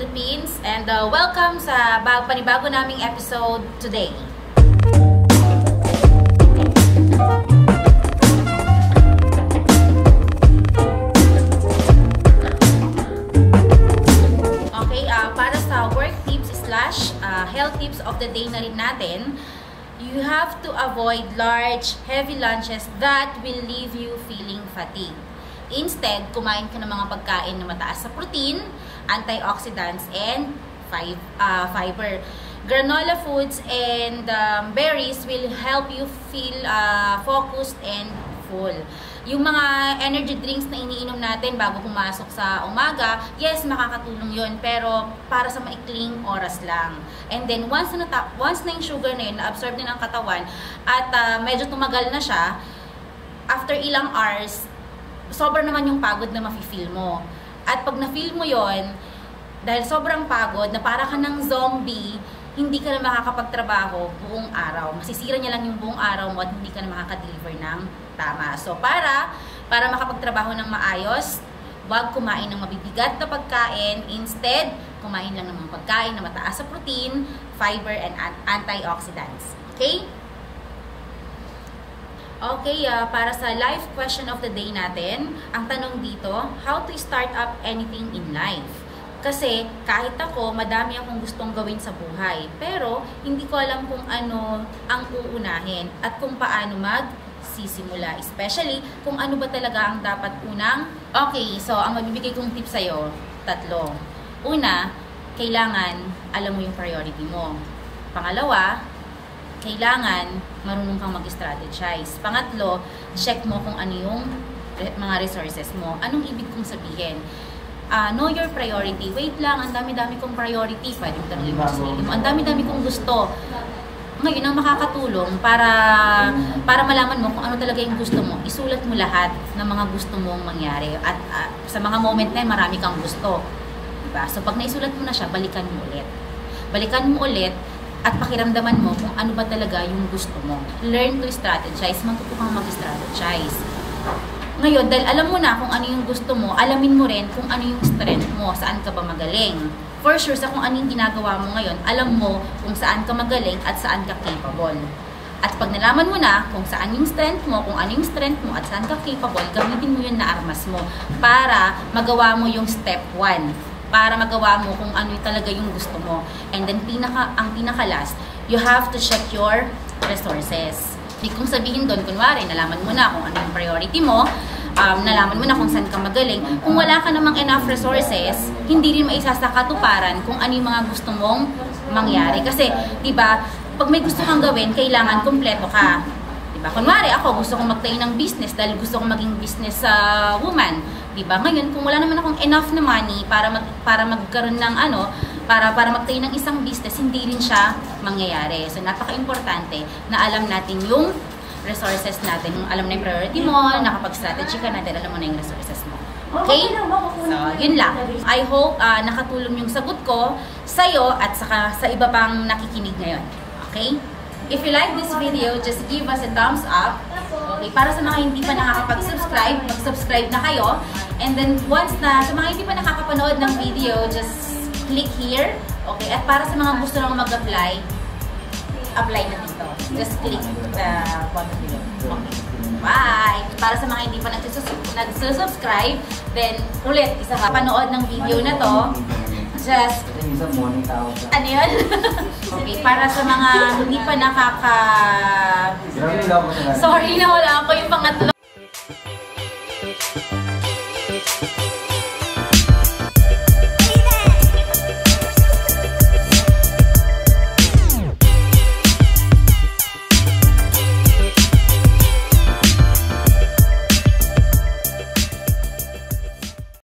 Philippines, and welcome sa panibago naming episode today. Okay, para sa work tips / health tips of the day na rin natin, you have to avoid large, heavy lunches that will leave you feeling fatigued. Instead, kumain ka ng mga pagkain na mataas sa protein, antioxidants, and fiber. Granola foods and berries will help you feel focused and full. Yung mga energy drinks na iniinom natin bago pumasok sa umaga, yes, makakatulong yon, pero para sa maikling oras lang. And then, once na yung sugar na yun, na-absorb na ng katawan, at medyo tumagal na siya, after ilang hours, sobrang naman yung pagod na mafe-feel mo. At pag na-feel mo yon, dahil sobrang pagod, na para ka ng zombie, hindi ka na makakapagtrabaho buong araw. Masisira niya lang yung buong araw mo at hindi ka na makaka-deliver ng tama. So, para makapagtrabaho ng maayos, huwag kumain ng mabibigat na pagkain. Instead, kumain lang ng mga pagkain na mataas sa protein, fiber, and antioxidants. Okay? Okay, para sa life question of the day natin, ang tanong dito, how to start up anything in life? Kasi kahit ako, madami akong gustong gawin sa buhay, pero hindi ko alam kung ano ang uunahin at kung paano magsisimula. Especially kung ano ba talaga ang dapat unang. Okay, so ang mabibigay kong tip sa'yo, 3. Una, kailangan alam mo yung priority mo. Pangalawa, kailangan marunong kang mag-strategize. Pangatlo, check mo kung ano yung mga resources mo. Anong ibig kong sabihin? Know your priority. Wait lang, ang dami-dami kong priority. Pwede mo tanongin mo sa sarili mo. Ang dami-dami kong gusto. Ngayon, ang makakatulong para malaman mo kung ano talaga yung gusto mo, isulat mo lahat ng mga gusto mong mangyari. At sa mga moment na yun, marami kang gusto. Diba? So, pag naisulat mo na siya, balikan mo ulit. Balikan mo ulit at pakiramdaman mo kung ano ba talaga yung gusto mo. Learn to strategize. Matuto kang mag-strategize. Ngayon, dahil alam mo na kung ano yung gusto mo, alamin mo rin kung ano yung strength mo, saan ka ba magaling. For sure, sa kung ano yung ginagawa mo ngayon, alam mo kung saan ka magaling at saan ka capable. At pag nalaman mo na kung saan yung strength mo, kung ano yung strength mo at saan ka capable, gamitin mo yun na armas mo para magawa mo yung step 1. Para magawa mo kung ano talaga yung gusto mo. And then, ang pinaka-last, you have to check your resources. Di kung sabihin doon, kunwari, nalaman mo na kung ano yung priority mo, nalaman mo na kung saan ka magaling. Kung wala ka namang enough resources, hindi rin maisasakatuparan kung ano yung mga gusto mong mangyari. Kasi, diba, pag may gusto kang gawin, kailangan kumpleto ka. Diba? Kunwari, ako, gusto kong magtayo ng business dahil gusto kong maging business woman. Diba? Ngayon, kung wala naman akong enough na money para magkaroon ng para magtayo ng isang business, hindi rin siya mangyayari. So, napaka-importante na alam natin yung resources natin. Alam na yung priority mo, nakapag-strategy ka natin, alam mo na yung resources mo. Okay? So, yun lang. I hope nakatulong yung sagot ko sa'yo at saka sa iba pang nakikinig ngayon. Okay? If you like this video, just give us a thumbs up. Okay, para sa mga hindi pa nakakapag-subscribe, mag-subscribe na kayo. And then, sa mga hindi pa nakakapanood ng video, just click here. Okay, at para sa mga gusto nang mag-apply, apply na dito. Just click the button below. Okay. Bye! Para sa mga hindi pa nagsusubscribe, then, ulit, isa ka panood ng video na to. Just, ano yun? Okay, para sa mga hindi pa sorry na wala ako yung pangatlo.